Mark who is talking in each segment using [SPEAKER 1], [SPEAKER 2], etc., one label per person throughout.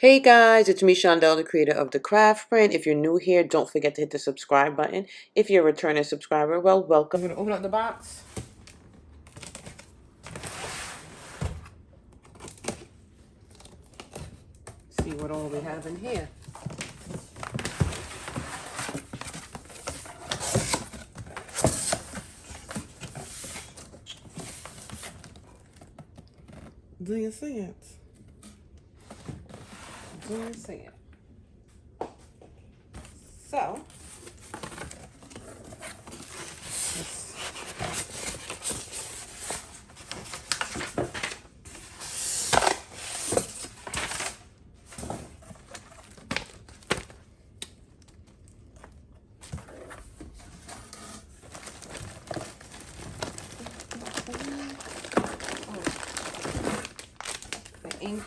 [SPEAKER 1] Hey guys, it's me, Shondell, the creator of the craft print. If you're new here, don't forget to hit the subscribe button. If you're a returning subscriber, well, welcome. I'm going to open up the box. See what all we have in here. Do you see it? Do you see it? So, the ink.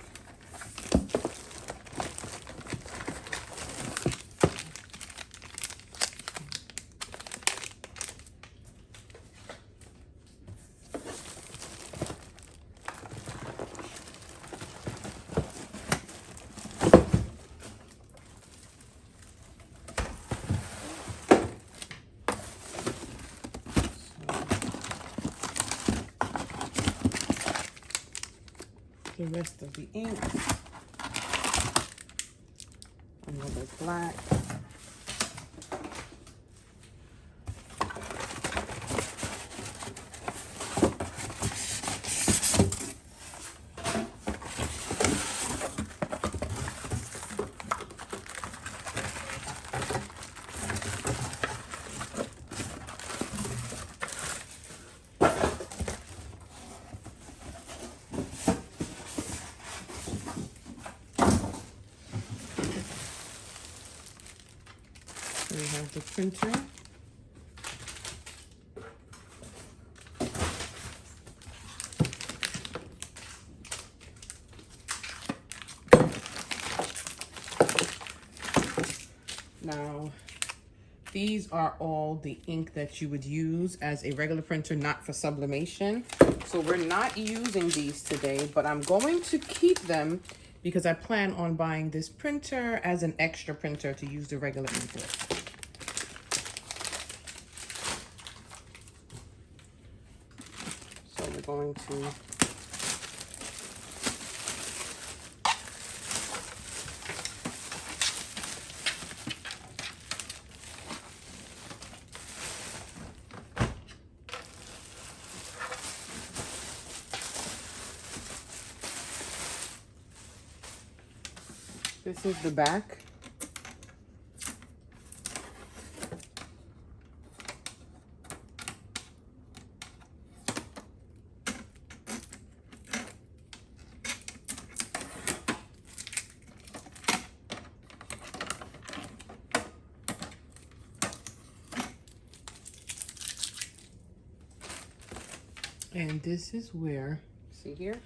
[SPEAKER 1] The rest of the ink. Another black. We have the printer. Now, these are all the ink that you would use as a regular printer, not for sublimation. So we're not using these today, but I'm going to keep them because I plan on buying this printer as an extra printer to use the regular ink with. So we're going to this is the back. And this is where, see here?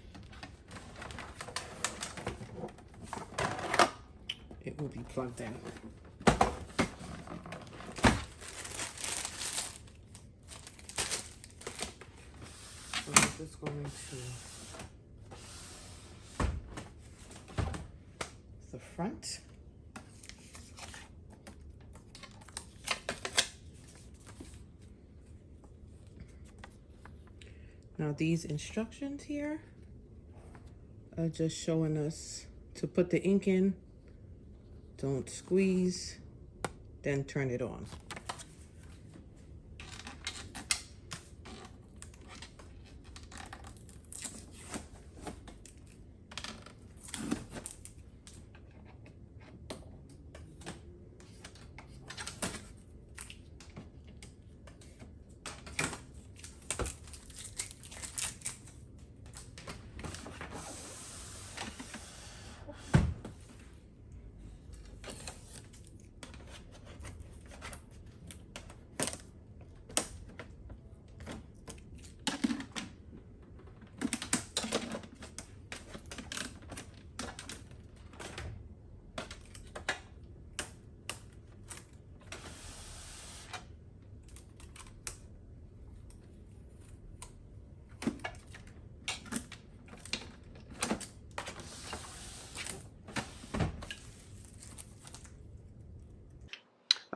[SPEAKER 1] It will be plugged in. So I'm just going to the front. Now these instructions here are just showing us to put the ink in, don't squeeze, then turn it on.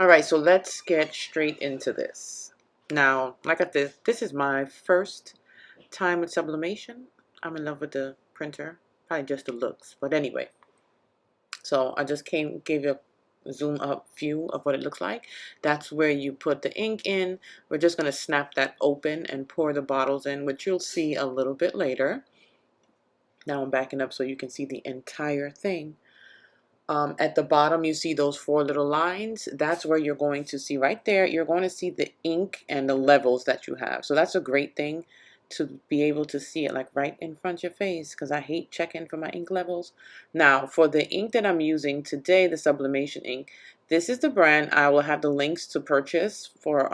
[SPEAKER 1] All right, so let's get straight into this. Now, like I said, this is my first time with sublimation. I'm in love with the printer, probably just the looks, but anyway. So I just gave you a zoom up view of what it looks like. That's where you put the ink in. We're just going to snap that open and pour the bottles in, which you'll see a little bit later. Now I'm backing up so you can see the entire thing. At the bottom, you see those 4 little lines. That's where you're going to see right there. You're going to see the ink and the levels that you have. So that's a great thing to be able to see it like right in front of your face, because I hate checking for my ink levels. Now, for the ink that I'm using today, the Sublimation ink, this is the brand. I will have the links to purchase for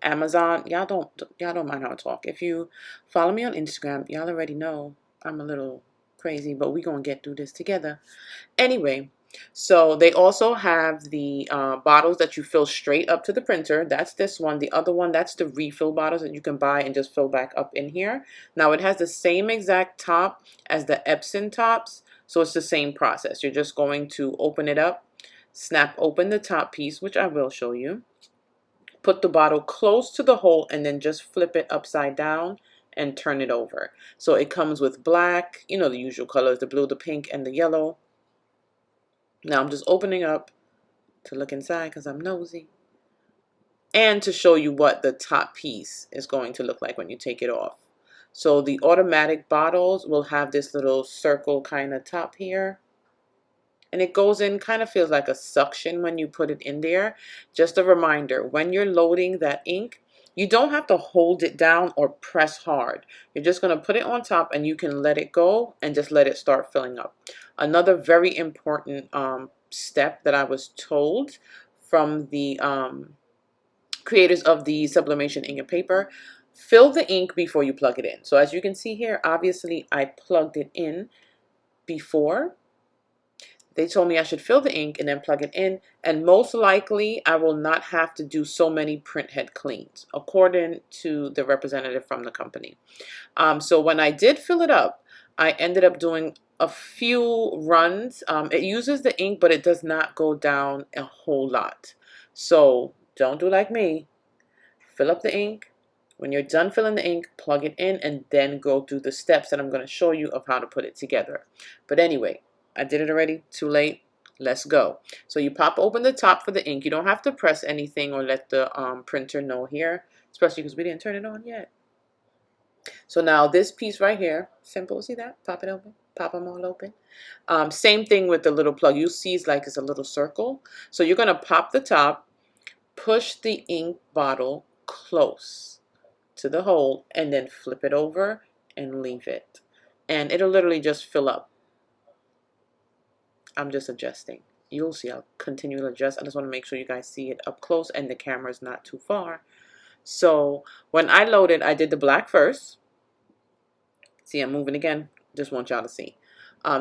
[SPEAKER 1] Amazon. Y'all don't mind how I talk. If you follow me on Instagram, y'all already know I'm a little crazy, but we're going to get through this together. Anyway, so they also have the bottles that you fill straight up to the printer. That's this one. The other one, that's the refill bottles that you can buy and just fill back up in here. Now, it has the same exact top as the Epson tops, so it's the same process. You're just going to open it up, snap open the top piece, which I will show you. Put the bottle close to the hole and then just flip it upside down and turn it over. So it comes with black, you know, the usual colors, the blue, the pink, and the yellow. Now I'm just opening up to look inside because I'm nosy, and to show you what the top piece is going to look like when you take it off. So the automatic bottles will have this little circle kind of top here, and it goes in, kind of feels like a suction when you put it in there. Just a reminder, when you're loading that ink, you don't have to hold it down or press hard. You're just going to put it on top and you can let it go and just let it start filling up. Another very important step that I was told from the creators of the Sublimation ink and paper: fill the ink before you plug it in. So as you can see here, obviously I plugged it in before. They told me I should fill the ink and then plug it in, and most likely I will not have to do so many print head cleans, according to the representative from the company. So when I did fill it up, I ended up doing a few runs. It uses the ink, but it does not go down a whole lot. So don't do like me. Fill up the ink. When you're done filling the ink, plug it in and then go through the steps that I'm going to show you of how to put it together. But anyway, I did it already. Too late. Let's go. So you pop open the top for the ink. You don't have to press anything or let the printer know here, especially because we didn't turn it on yet. So now this piece right here, simple, see that? Pop it open, pop them all open. Same thing with the little plug. You see it's like it's a little circle. So you're going to pop the top, push the ink bottle close to the hole, and then flip it over and leave it. And it'll literally just fill up. I'm just adjusting. You'll see I'll continue to adjust. I just want to make sure you guys see it up close and the camera's not too far. So when I loaded, I did the black first. See, I'm moving again. Just want y'all to see.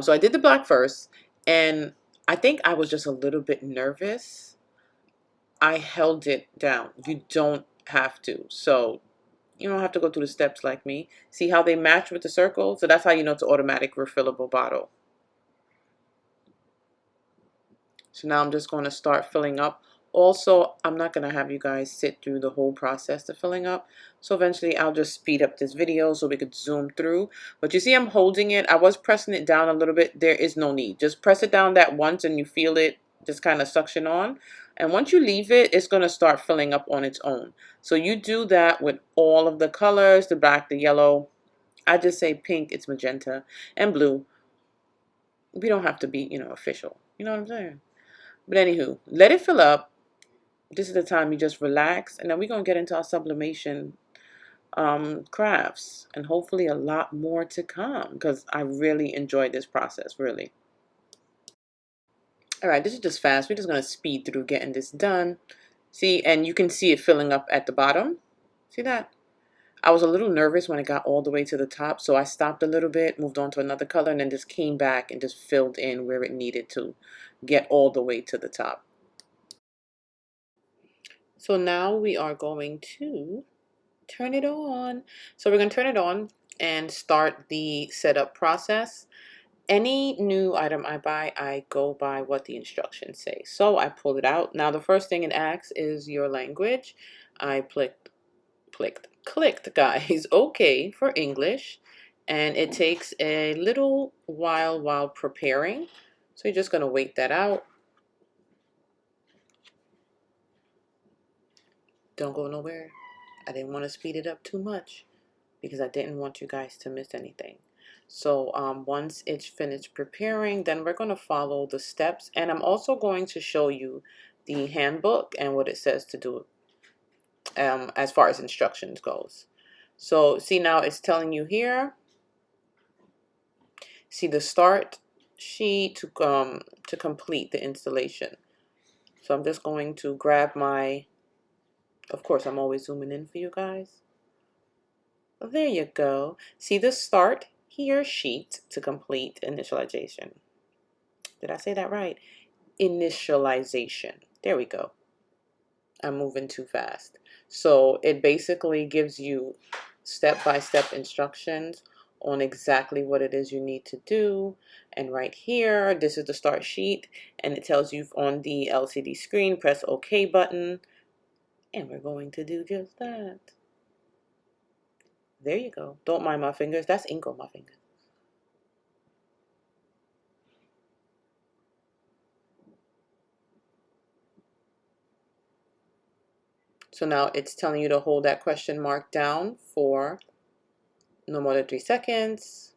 [SPEAKER 1] So I did the black first, and I think I was just a little bit nervous. I held it down. You don't have to. So you don't have to go through the steps like me. See how they match with the circle? So that's how you know it's an automatic refillable bottle. So now I'm just going to start filling up. Also, I'm not going to have you guys sit through the whole process of filling up. So eventually I'll just speed up this video so we could zoom through. But you see I'm holding it. I was pressing it down a little bit. There is no need. Just press it down that once and you feel it just kind of suction on. And once you leave it, it's going to start filling up on its own. So you do that with all of the colors, the black, the yellow. I just say pink, it's magenta, and blue. We don't have to be, official. You know what I'm saying? But anywho, let it fill up. This is the time you just relax, and then we're going to get into our sublimation crafts, and hopefully a lot more to come, because I really enjoyed this process, really. All right, this is just fast. We're just going to speed through getting this done. See, and you can see it filling up at the bottom. See that? I was a little nervous when it got all the way to the top, so I stopped a little bit, moved on to another color, and then just came back and just filled in where it needed to get all the way to the top. So now we are going to turn it on. So we're going to turn it on and start the setup process. Any new item I buy, I go by what the instructions say. So I pull it out. Now the first thing it asks is your language. I clicked, guys, okay for English. And it takes a little while preparing. So you're just going to wait that out. Don't go nowhere. I didn't want to speed it up too much because I didn't want you guys to miss anything. So once it's finished preparing, then we're going to follow the steps. And I'm also going to show you the handbook and what it says to do as far as instructions goes. So see, now it's telling you here, see the start sheet to complete the installation. So I'm just going to grab my, of course, I'm always zooming in for you guys. There you go. See the start here sheet to complete initialization. Did I say that right? Initialization. There we go. I'm moving too fast. So it basically gives you step-by-step instructions on exactly what it is you need to do. And right here, this is the start sheet, and it tells you on the LCD screen, press OK button, and we're going to do just that. There you go. Don't mind my fingers. That's ink on my fingers. So now it's telling you to hold that question mark down for no more than 3 seconds.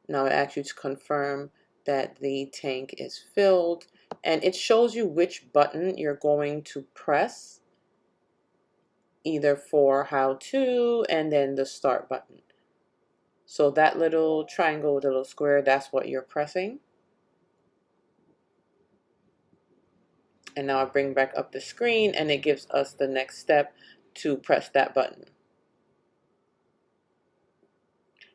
[SPEAKER 1] Now it asks you to confirm that the tank is filled, and it shows you which button you're going to press, either for how to and then the start button. So that little triangle with a little square, that's what you're pressing. And now I bring back up the screen and it gives us the next step to press that button.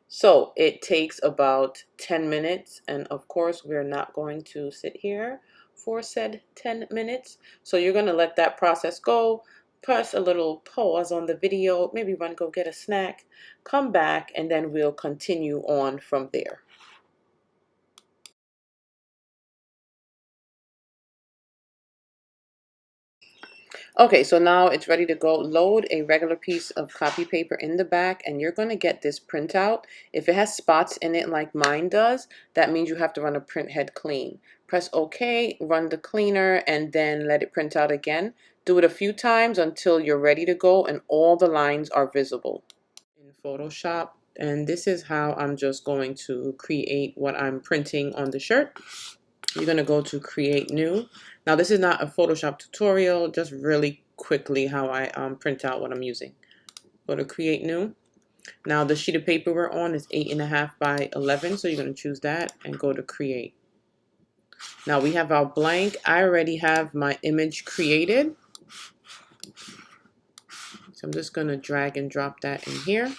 [SPEAKER 1] So it takes about 10 minutes, and of course we're not going to sit here for said 10 minutes. So you're going to let that process go, press a little pause on the video, maybe run go get a snack, come back, and then we'll continue on from there. Okay, so now it's ready to go. Load a regular piece of copy paper in the back, and you're going to get this printout. If it has spots in it like mine does, that means you have to run a print head clean. Press OK, run the cleaner, and then let it print out again. Do it a few times until you're ready to go and all the lines are visible. In Photoshop, and this is how I'm just going to create what I'm printing on the shirt. You're going to go to create new. Now this is not a Photoshop tutorial, just really quickly how I print out what I'm using. Go to create new. Now the sheet of paper we're on is 8.5 by 11, so you're going to choose that and go to create. Now we have our blank. I already have my image created, so I'm just going to drag and drop that in here.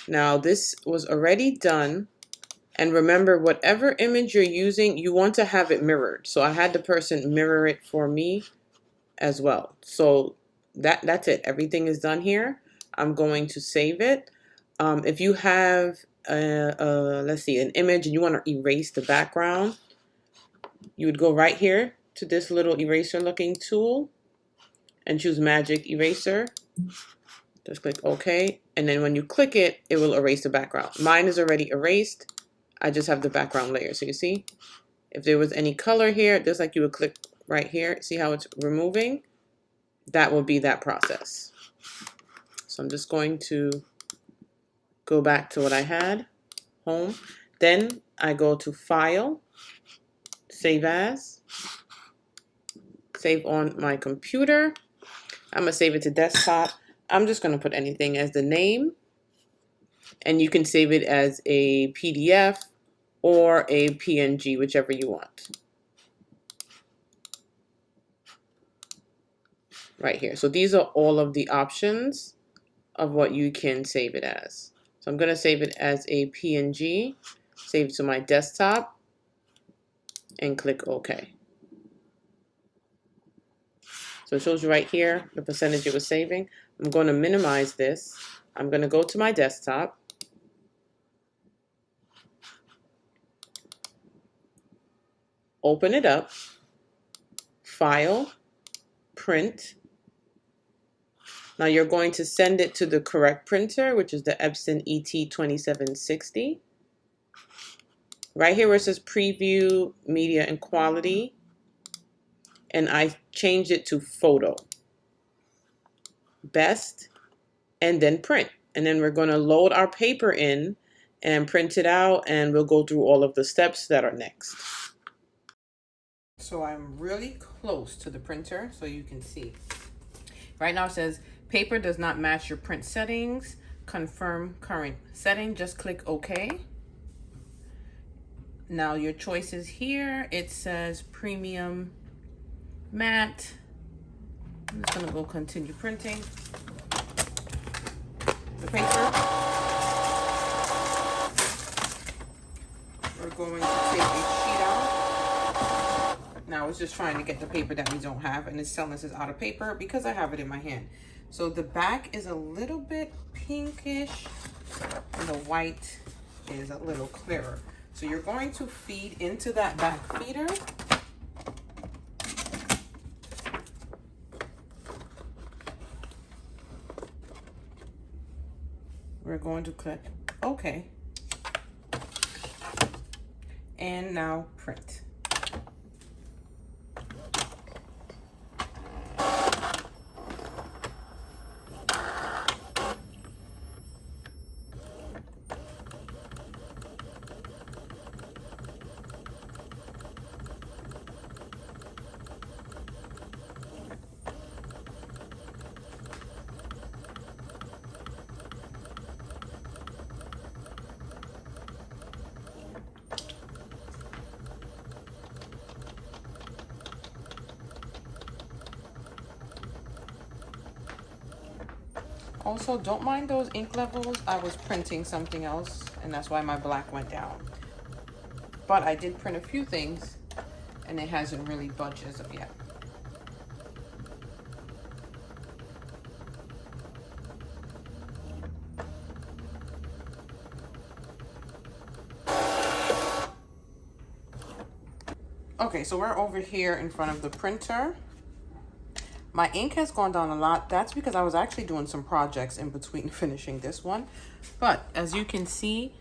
[SPEAKER 1] Now this was already done. And remember, whatever image you're using, you want to have it mirrored. So I had the person mirror it for me as well. So that's it. Everything is done here. I'm going to save it. If you have, let's see, an image and you want to erase the background, you would go right here to this little eraser looking tool and choose Magic Eraser. Just click OK. And then when you click it, it will erase the background. Mine is already erased. I just have the background layer. So you see, if there was any color here, just like you would click right here, see how it's removing? That will be that process. So I'm just going to go back to what I had, home. Then I go to File, Save As, save on my computer. I'm going to save it to desktop. I'm just going to put anything as the name. And you can save it as a PDF or a PNG, whichever you want. Right here. So these are all of the options of what you can save it as. So I'm going to save it as a PNG, save it to my desktop, and click OK. So it shows you right here the percentage it was saving. I'm going to minimize this I'm going to go to my desktop. Open it up. File. Print. Now you're going to send it to the correct printer, which is the Epson ET2760. Right here where it says Preview, Media, and Quality. And I changed it to Photo. Best. And then print. And then we're going to load our paper in and print it out, and we'll go through all of the steps that are next. So I'm really close to the printer so you can see. Right now it says paper does not match your print settings. Confirm current setting. Just click OK. Now your choices here. It says premium matte. I'm just going to go continue printing the paper. We're going to take a sheet out. Now it's just trying to get the paper that we don't have, and it's telling us it's out of paper because I have it in my hand. So the back is a little bit pinkish and the white is a little clearer. So you're going to feed into that back feeder. We're going to click OK. And now print. Also, don't mind those ink levels. I was printing something else, and that's why my black went down. But I did print a few things, and it hasn't really budged as of yet. Okay, so we're over here in front of the printer. My ink has gone down a lot. That's because I was actually doing some projects in between finishing this one. But as you can see,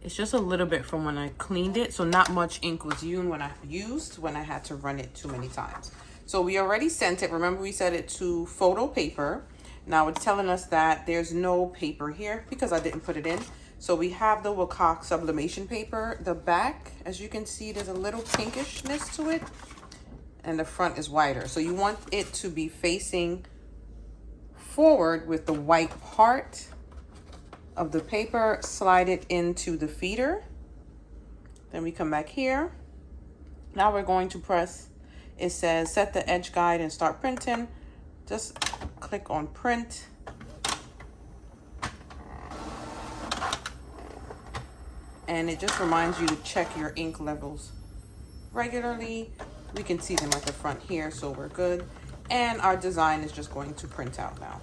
[SPEAKER 1] it's just a little bit from when I cleaned it. So not much ink was used when I had to run it too many times. So we already sent it. Remember, we set it to photo paper. Now it's telling us that there's no paper here because I didn't put it in. So we have the Cricut sublimation paper. The back, as you can see, there's a little pinkishness to it. And the front is wider. So you want it to be facing forward with the white part of the paper. Slide it into the feeder. Then we come back here. Now we're going to press, it says set the edge guide and start printing. Just click on print. And it just reminds you to check your ink levels regularly. We can see them at the front here, so we're good. And our design is just going to print out now.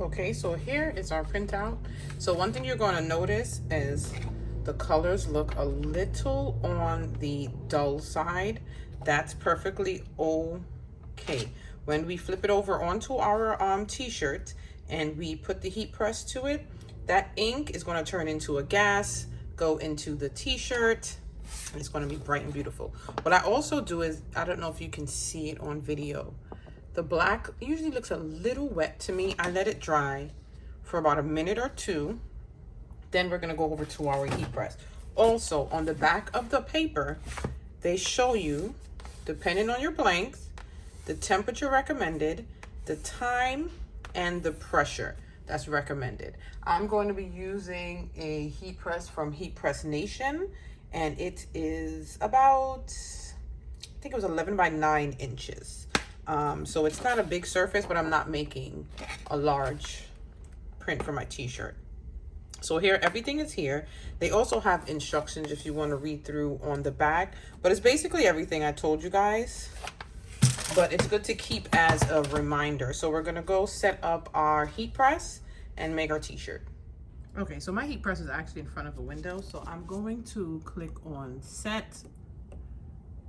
[SPEAKER 1] Okay, so here is our printout. So one thing you're going to notice is the colors look a little on the dull side. That's perfectly okay. When we flip it over onto our t-shirt and we put the heat press to it, that ink is going to turn into a gas, go into the t-shirt, and it's going to be bright and beautiful. What I also do is, I don't know if you can see it on video, the black usually looks a little wet to me. I let it dry for about a minute or two. Then we're going to go over to our heat press. Also, on the back of the paper, they show you, depending on your blanks, the temperature recommended, the time, and the pressure that's recommended. I'm going to be using a heat press from Heat Press Nation, and it is about, I think it was 11 by 9 inches. So it's not a big surface, but I'm not making a large print for my t-shirt. So here, everything is here. They also have instructions if you want to read through on the back, but it's basically everything I told you guys, but it's good to keep as a reminder. So we're going to go set up our heat press and make our t-shirt. Okay, so my heat press is actually in front of a window, so I'm going to click on set,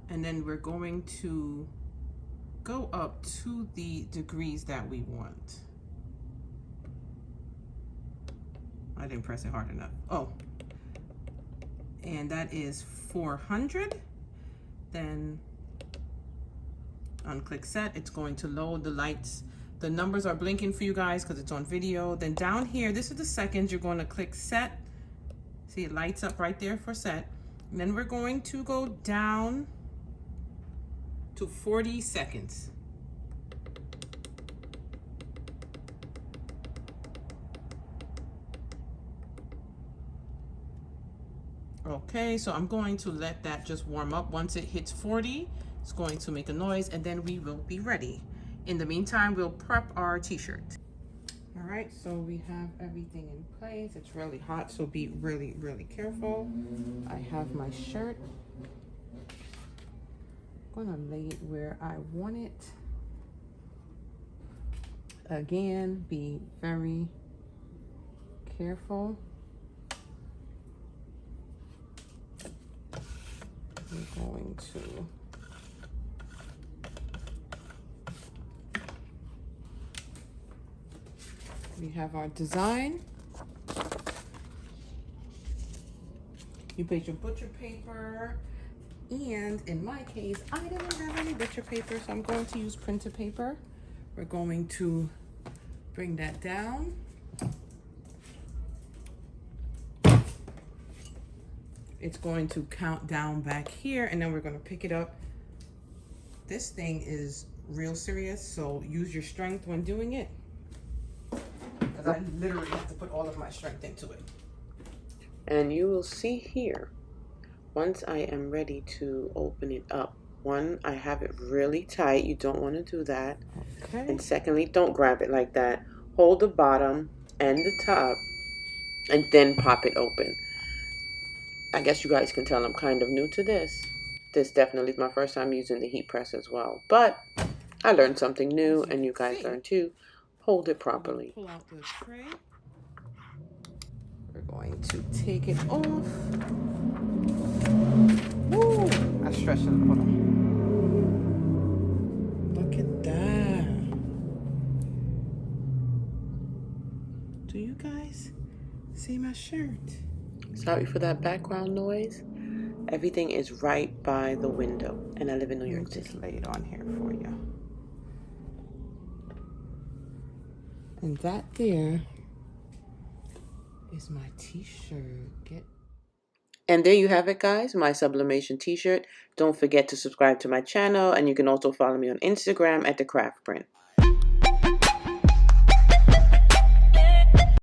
[SPEAKER 1] and then we're going to go up to the degrees that we want. I didn't press it hard enough. Oh, and that is 400. Then unclick set. It's going to load the lights. The numbers are blinking for you guys because it's on video. Then down here, this is the seconds. You're going to click set. See, it lights up right there for set. And then we're going to go down to 40 seconds. Okay, so I'm going to let that just warm up. Once it hits 40, it's going to make a noise, and then we will be ready. In the meantime, we'll prep our t-shirt. All right, so we have everything in place. It's really hot, so be really, really careful. I have my shirt. I'm gonna lay it where I want it. Again, be very careful. We're going to we have our design. You place your butcher paper, and in my case, I didn't have any butcher paper, so I'm going to use printer paper. We're going to bring that down. It's going to count down back here, and then we're going to pick it up. This thing is real serious, so use your strength when doing it, because I literally have to put all of my strength into it. And you will see here, once I am ready to open it up, one, I have it really tight. You don't want to do that. Okay. And secondly, don't grab it like that. Hold the bottom and the top, and then pop it open. I guess you guys can tell I'm kind of new to this. This definitely is my first time using the heat press as well. But I learned something new, and you guys learned too. Hold it properly. Pull out the tray. We're going to take it off. Woo! I stretched it. Hold on. Look at that. Do you guys see my shirt? Sorry for that background noise. Everything is right by the window, and I live in New York City. Just lay it on here for you. And that there is my t-shirt. And there you have it, guys, my Sublimation t-shirt. Don't forget to subscribe to my channel, and you can also follow me on Instagram at The Craft Print.